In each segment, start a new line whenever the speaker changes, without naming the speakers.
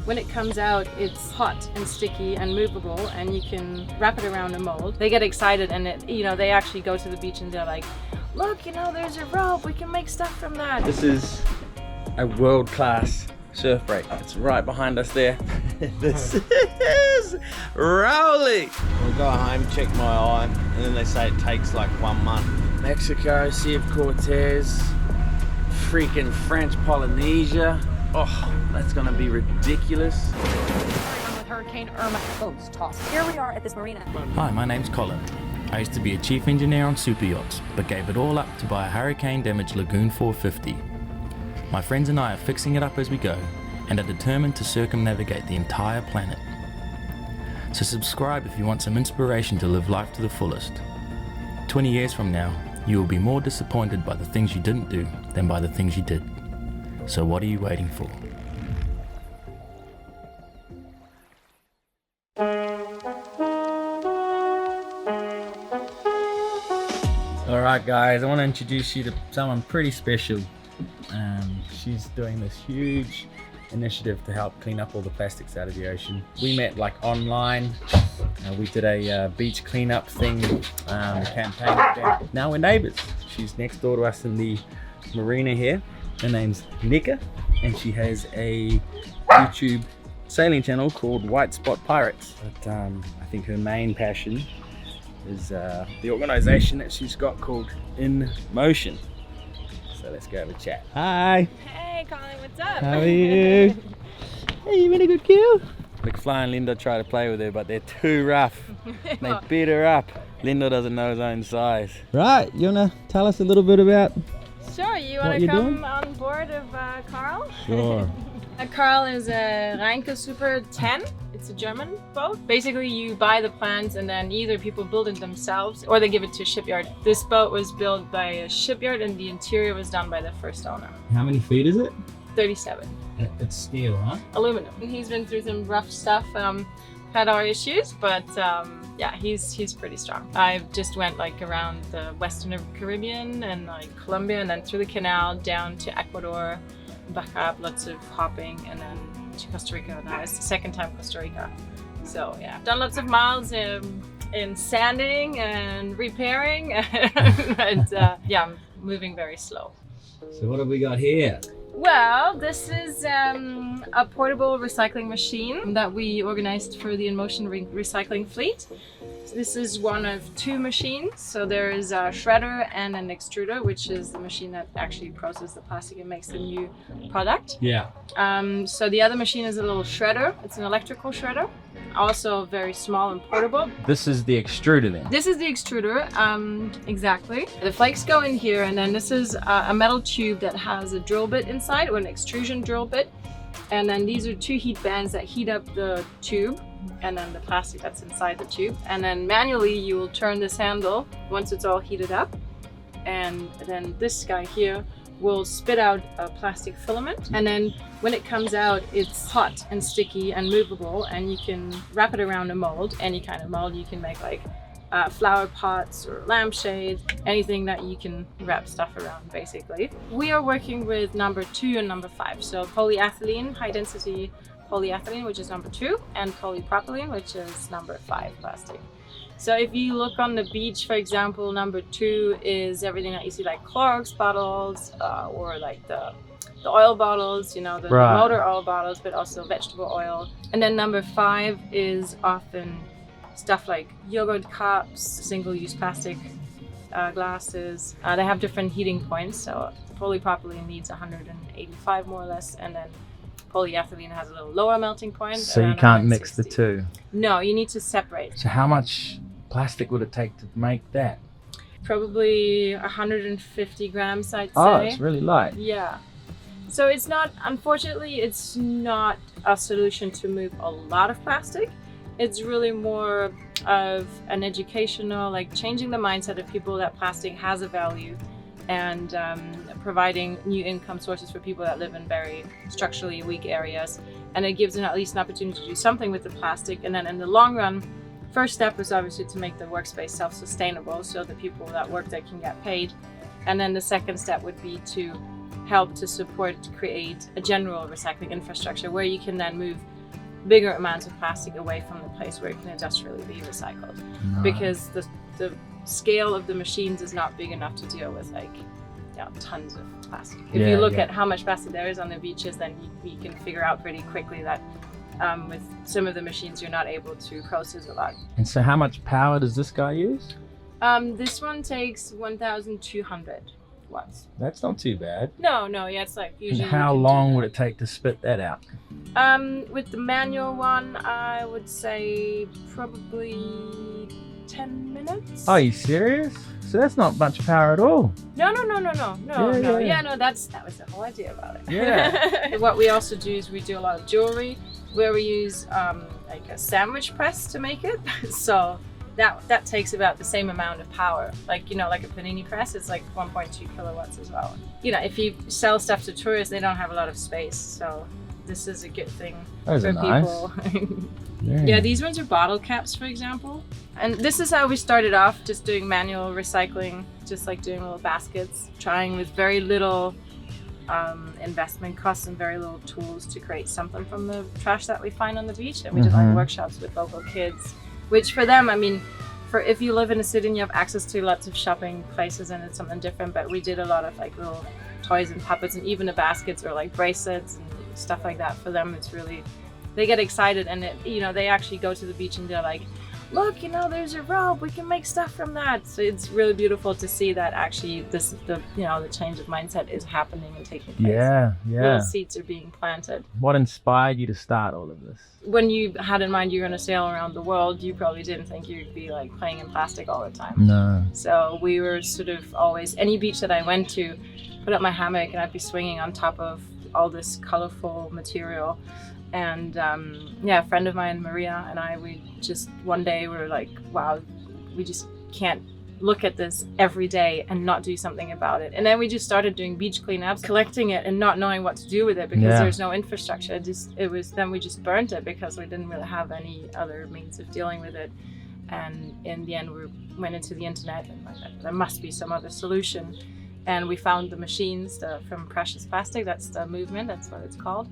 when it comes out, it's hot and sticky and movable, and you can wrap it around a mold. They get excited, and they actually go to the beach and they're like, look, there's a rope, we can make stuff from that.
This is a world-class surf break. It's right behind us there. This is rolling. We'll go home, check my eye, and then they say it takes like 1 month. Mexico, Sea of Cortez, freaking French Polynesia. Oh, that's gonna be ridiculous.
With Hurricane Irma, boats tossed. Here we are at this marina.
Hi, my name's Colin. I used to be a chief engineer on super yachts, but gave it all up to buy a hurricane-damaged Lagoon 450. My friends and I are fixing it up as we go, and are determined to circumnavigate the entire planet. So subscribe if you want some inspiration to live life to the fullest. 20 years from now, you will be more disappointed by the things you didn't do than by the things you did. So what are you waiting for? Alright guys, I want to introduce you to someone pretty special. She's doing this huge initiative to help clean up all the plastics out of the ocean. We met like online. We did a beach cleanup thing, campaign. Now we're neighbors. She's next door to us in the marina here. Her name's Nikka, and she has a YouTube sailing channel called White Spot Pirates. But I think her main passion is the organization that she's got called In Motion. So let's go have a chat. Hi.
Hey Colin, what's up?
How are you? Hey, you been a good girl? McFly and Linda try to play with her, but they're too rough. They beat her up. Linda doesn't know his own size. Right, you wanna tell us a little bit about?
Sure, you want to come on board of Karl?
Sure.
Karl is a Rheinke Super 10. It's a German boat. Basically, you buy the plans and then either people build it themselves or they give it to a shipyard. This boat was built by a shipyard and the interior was done by the first owner.
How many feet is it?
37.
It's steel, huh?
Aluminum. He's been through some rough stuff, had our issues, but yeah, he's pretty strong. I just went like around the western Caribbean and like Colombia and then through the canal down to Ecuador, back up, lots of hopping, and then to Costa Rica. Now it's the second time Costa Rica. So yeah, done lots of miles in sanding and repairing, and yeah, I'm moving very slow.
So what have we got here?
Well, this is a portable recycling machine that we organized for the In Motion recycling fleet. So this is one of two machines. So there is a shredder and an extruder, which is the machine that actually processes the plastic and makes the new product.
Yeah.
So the other machine is a little shredder. It's an electrical shredder, also very small and portable.
This is the extruder then?
This is the extruder, exactly. The flakes go in here, and then this is a metal tube that has a drill bit inside, or an extrusion drill bit. And then these are two heat bands that heat up the tube, and then the plastic that's inside the tube. And then manually you will turn this handle once it's all heated up. And then this guy here will spit out a plastic filament, and then when it comes out, it's hot and sticky and movable, and you can wrap it around a mold, any kind of mold. You can make like flower pots or lampshades, anything that you can wrap stuff around basically. We are working with number 2 and number 5, so polyethylene, high density polyethylene, which is number 2, and polypropylene, which is number 5 plastic. So if you look on the beach, for example, number 2 is everything that you see, like Clorox bottles, or like the oil bottles, you know, the motor oil bottles, but also vegetable oil. And then number 5 is often stuff like yogurt cups, single-use plastic glasses. They have different heating points, so polypropylene needs 185 more or less, and then polyethylene has a little lower melting point.
So you can't mix the two?
No, you need to separate.
So how much plastic would it take to make that?
Probably 150 grams, I'd say.
Oh, it's really light.
Yeah. So it's not, unfortunately, it's not a solution to move a lot of plastic. It's really more of an educational, like changing the mindset of people that plastic has a value, and providing new income sources for people that live in very structurally weak areas. And it gives them at least an opportunity to do something with the plastic. And then in the long run, first step is obviously to make the workspace self-sustainable so the people that work there can get paid. And then the second step would be to help to support, to create a general recycling infrastructure where you can then move bigger amounts of plastic away from the place where it can industrially be recycled, because the scale of the machines is not big enough to deal with like tons of plastic. If you look at how much plastic there is on the beaches, then you can figure out pretty quickly that with some of the machines you're not able to process a lot.
And so how much power does this guy use?
This one takes 1,200 watts.
That's not too bad.
No, yeah, it's like usually.
And how long would it take to spit that out?
With the manual one, I would say probably 10 minutes.
Are you serious? So that's not much power at all.
No.
Yeah.
That was the whole idea about it.
Yeah.
What we also do is we do a lot of jewelry where we use like a sandwich press to make it. So that takes about the same amount of power. Like, like a panini press, it's like 1.2 kilowatts as well. If you sell stuff to tourists, they don't have a lot of space. So this is a good thing for people. Yeah, these ones are bottle caps, for example. And this is how we started off, just doing manual recycling, just like doing little baskets, trying with very little investment costs and very little tools to create something from the trash that we find on the beach. And we did like workshops with local kids, which for them, I mean, if you live in a city and you have access to lots of shopping places and it's something different, but we did a lot of like little toys and puppets and even the baskets or like bracelets and stuff like that. For them, it's really, they get excited, and they actually go to the beach and they're like, look, there's a rope, we can make stuff from that. So it's really beautiful to see that actually the change of mindset is happening and taking place.
Yeah.
Little seeds are being planted.
What inspired you to start all of this?
When you had in mind you're going to sail around the world, you probably didn't think you'd be like playing in plastic all the time.
No.
So we were sort of always, any beach that I went to, put up my hammock and I'd be swinging on top of all this colorful material. And a friend of mine, Maria, and I, we just one day were like, wow, we just can't look at this every day and not do something about it. And then we just started doing beach cleanups, collecting it and not knowing what to do with it because there's no infrastructure. Then we just burnt it because we didn't really have any other means of dealing with it. And in the end, we went into the internet and like, there must be some other solution. And we found the machines from Precious Plastic. That's the movement, that's what it's called.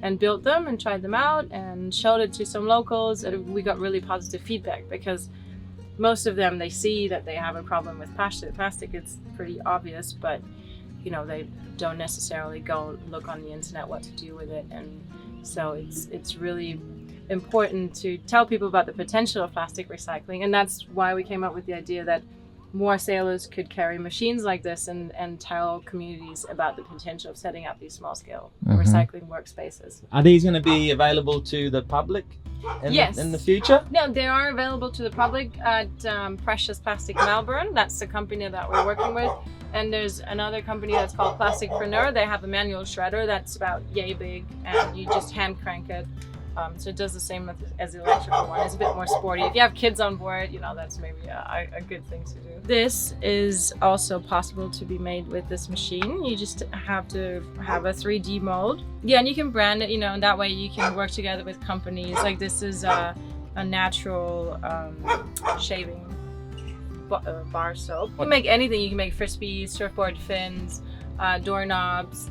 And built them and tried them out and showed it to some locals. And we got really positive feedback because most of them, they see that they have a problem with plastic. It's pretty obvious, but they don't necessarily go look on the internet what to do with it. And so it's really important to tell people about the potential of plastic recycling. And that's why we came up with the idea that more sailors could carry machines like this and tell communities about the potential of setting up these small-scale recycling workspaces.
Are these going to be available to the public in the future?
No, they are available to the public at Precious Plastic Melbourne. That's the company that we're working with. And there's another company that's called Plasticpreneur. They have a manual shredder that's about yay big, and you just hand crank it. So it does the same as the electrical one. It's a bit more sporty. If you have kids on board, that's maybe a good thing to do. This is also possible to be made with this machine. You just have to have a 3D mold. Yeah, and you can brand it, and that way you can work together with companies. Like this is a natural shaving bar soap. You can make anything. You can make frisbees, surfboard fins, doorknobs,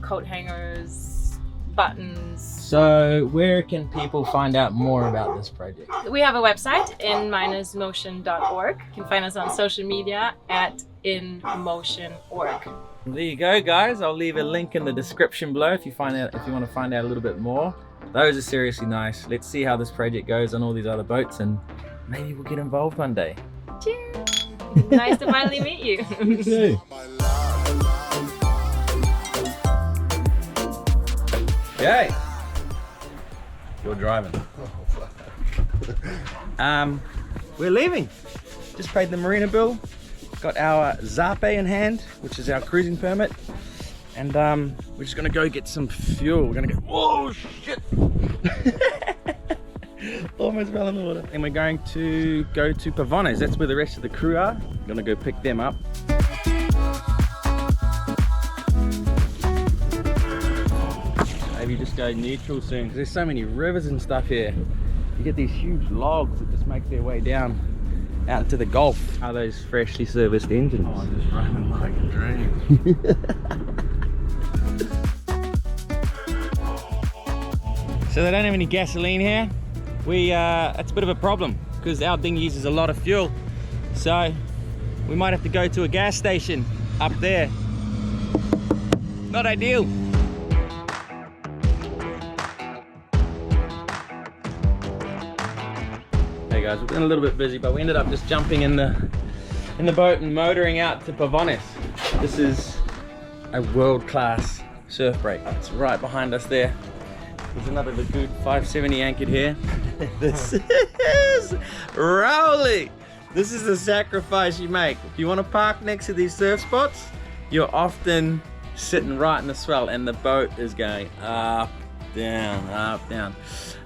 coat hangers, buttons.
So where can people find out more about this project?
We have a website, in-motion.org. You can find us on social media at inmotion.org.
There you go, guys. I'll leave a link in the description below if you want to find out a little bit more. Those are seriously nice. Let's see how this project goes on all these other boats, and maybe we'll get involved one day.
Cheers! Nice to finally meet you.
You too. Yay! You're driving. We're leaving. Just paid the marina bill. Got our Zape in hand, which is our cruising permit. And we're just gonna go get some fuel. We're gonna go, whoa, shit! Almost fell in the water. And we're going to go to Pavones. That's where the rest of the crew are. I'm gonna go pick them up. Maybe just go neutral soon, because there's so many rivers and stuff here. You get these huge logs that just make their way down out into the Gulf. Are those freshly serviced engines?
Oh, just running like a dream.
So they don't have any gasoline here. It's a bit of a problem because our dinghy uses a lot of fuel. So we might have to go to a gas station up there. Not ideal. Hey guys, we've been a little bit busy, but we ended up just jumping in the boat and motoring out to Pavonis. This is a world-class surf break. It's right behind us there. There's another Lagoon 570 anchored here. This is Rowley. This is the sacrifice you make. If you want to park next to these surf spots, you're often sitting right in the swell and the boat is going up, down, up, down.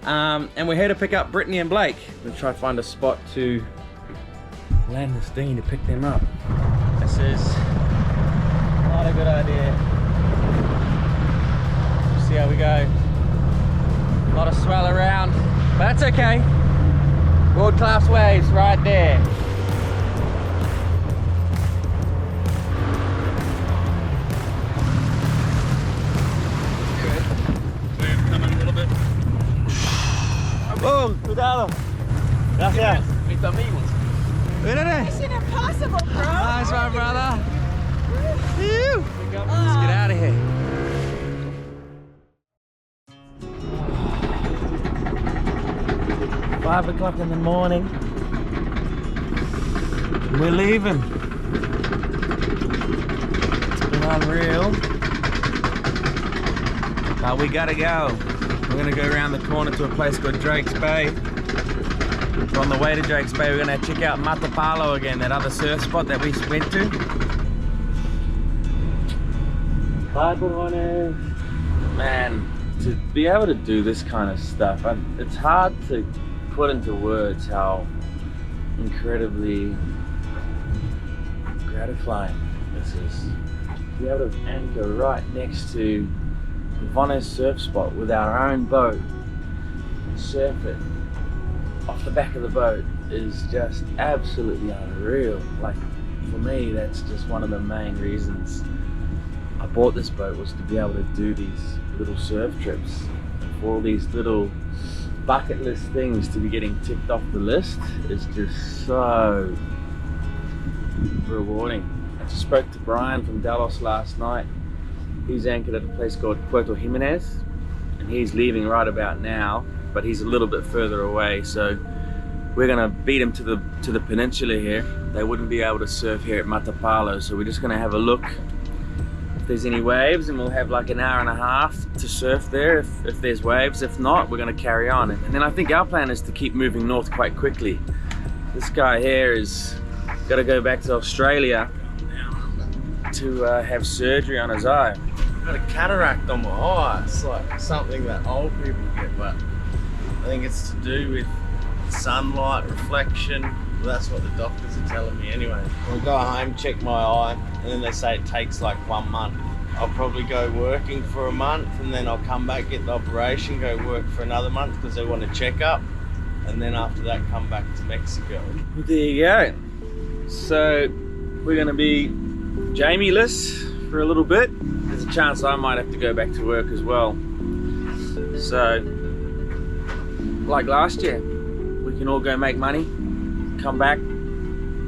And we're here to pick up Brittany and Blake. We'll try to find a spot to land this dinghy to pick them up. This is not a good idea. We'll see how we go. A lot of swell around, but that's okay. World-class waves right there. Good. Coming a little bit. Boom, cuidado. Gracias. Mis amigos.
Mission impossible, bro.
Nice one, brother. Let's get out of here. 5 o'clock in the morning. We're leaving. It's been unreal. But we gotta go. We're gonna go around the corner to a place called Drake's Bay. So on the way to Drake's Bay, we're gonna check out Matapalo again, that other surf spot that we went to. Bye, Pavonis. Man, to be able to do this kind of stuff, it's hard to put into words how incredibly gratifying this is. To be able to anchor right next to the Pavonis surf spot with our own boat and surf it off the back of the boat is just absolutely unreal. Like, for me, that's just one of the main reasons I bought this boat, was to be able to do these little surf trips. And for all these little bucket list things to be getting ticked off the list is just so rewarding. I just spoke to Brian from Dallas last night. He's anchored at a place called Puerto Jimenez, and he's leaving right about now, but he's a little bit further away, so we're gonna beat him to the peninsula here. They wouldn't be able to surf here at Matapalo, so we're just gonna have a look if there's any waves, and we'll have like an hour and a half to surf there if there's waves. If not, we're gonna carry on. And then I think our plan is to keep moving north quite quickly. This guy here is gotta go back to Australia to have surgery on his eye.
I've got a cataract on my eye. It's like something that old people get, but I think it's to do with sunlight reflection. Well, that's what the doctors are telling me anyway. I'll go home, check my eye, and then they say it takes like 1 month. I'll probably go working for a month, and then I'll come back, get the operation, go work for another month because they want to check up, and then after that come back to Mexico.
There you go. So we're gonna be Jamie-less for a little bit. There's a chance I might have to go back to work as well. So, like last year, we can all go make money, come back,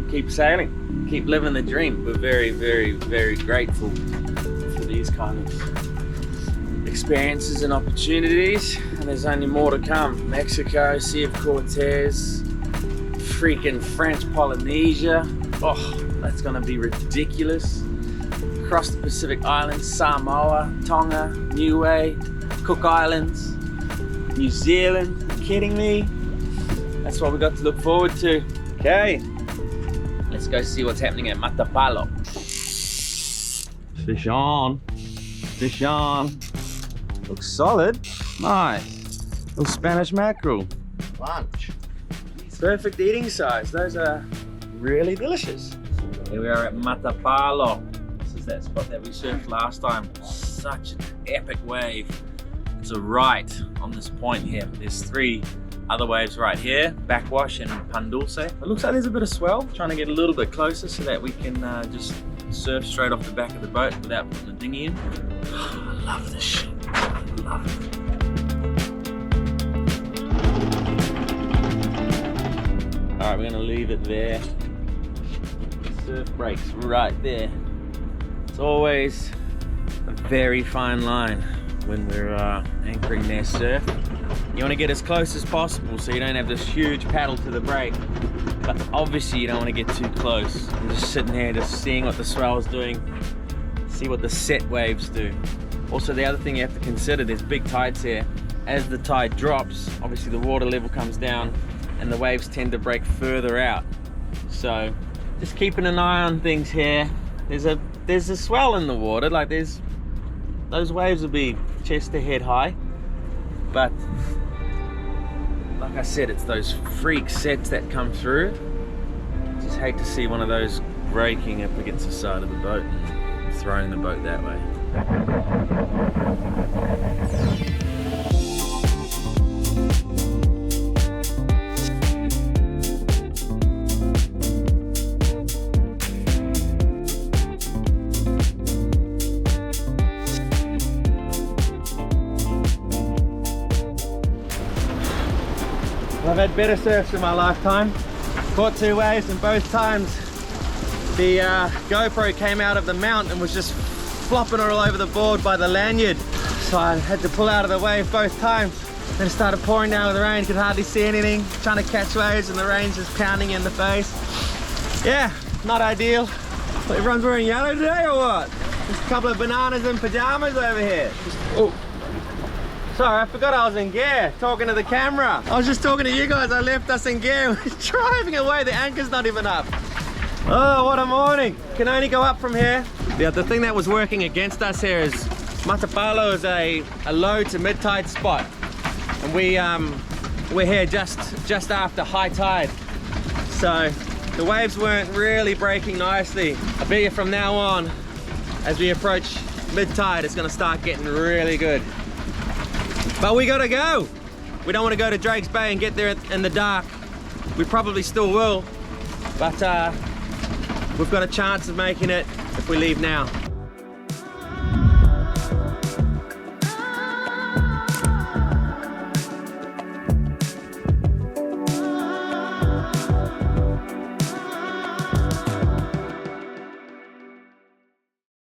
keep sailing, keep living the dream. We're very, very, very grateful for these kind of experiences and opportunities, and there's only more to come. Mexico, Sea of Cortez, freaking French Polynesia. Oh, that's gonna be ridiculous. Across the Pacific Islands, Samoa, Tonga, Niue, Cook Islands, New Zealand. Are you kidding me? That's what we got to look forward to. Okay, let's go see what's happening at Matapalo. Fish on, fish on. Looks solid. Nice. Little Spanish mackerel.
Lunch.
Perfect eating size. Those are really delicious. Here we are at Matapalo. This is that spot that we surfed last time. Such an epic wave. It's a right on this point here. There's 3 other waves right here, Backwash and Pan Dulce. It looks like there's a bit of swell. Trying to get a little bit closer so that we can just surf straight off the back of the boat without putting the dinghy in. I love this shit. I love it. right, we're gonna leave it there. Surf breaks right there. It's always a very fine line when we're anchoring their surf. You want to get as close as possible so you don't have this huge paddle to the break, but obviously you don't want to get too close. I'm just sitting here just seeing what the swell is doing, see what the set waves do. Also, the other thing you have to consider, there's big tides here. As the tide drops, obviously the water level comes down and the waves tend to break further out. So just keeping an eye on things here. There's a swell in the water, like those waves will be chest to head high, but like I said, it's those freak sets that come through. Just hate to see one of those breaking up against the side of the boat and throwing the boat that way.
I've had better surfs in my lifetime. Caught 2 waves, and both times the GoPro came out of the mount and was just flopping all over the board by the lanyard. So I had to pull out of the wave both times. Then it started pouring down with the rain, could hardly see anything. Trying to catch waves and the rain's just pounding in the face. Yeah, not ideal. Everyone's wearing yellow today or what? Just a couple of bananas and pajamas over here. Oh. Sorry, I forgot I was in gear, talking to the camera. I was just talking to you guys, I left us in gear. We're driving away, the anchor's not even up. Oh, what a morning. Can only go up from here. Yeah, the thing that was working against us here is Matapalo is a low to mid-tide spot. And we're here just after high tide. So the waves weren't really breaking nicely. I bet you from now on, as we approach mid-tide, it's gonna start getting really good. But we gotta go. We don't want to go to Drake's Bay and get there in the dark. We probably still will, but we've got a chance of making it if we leave now.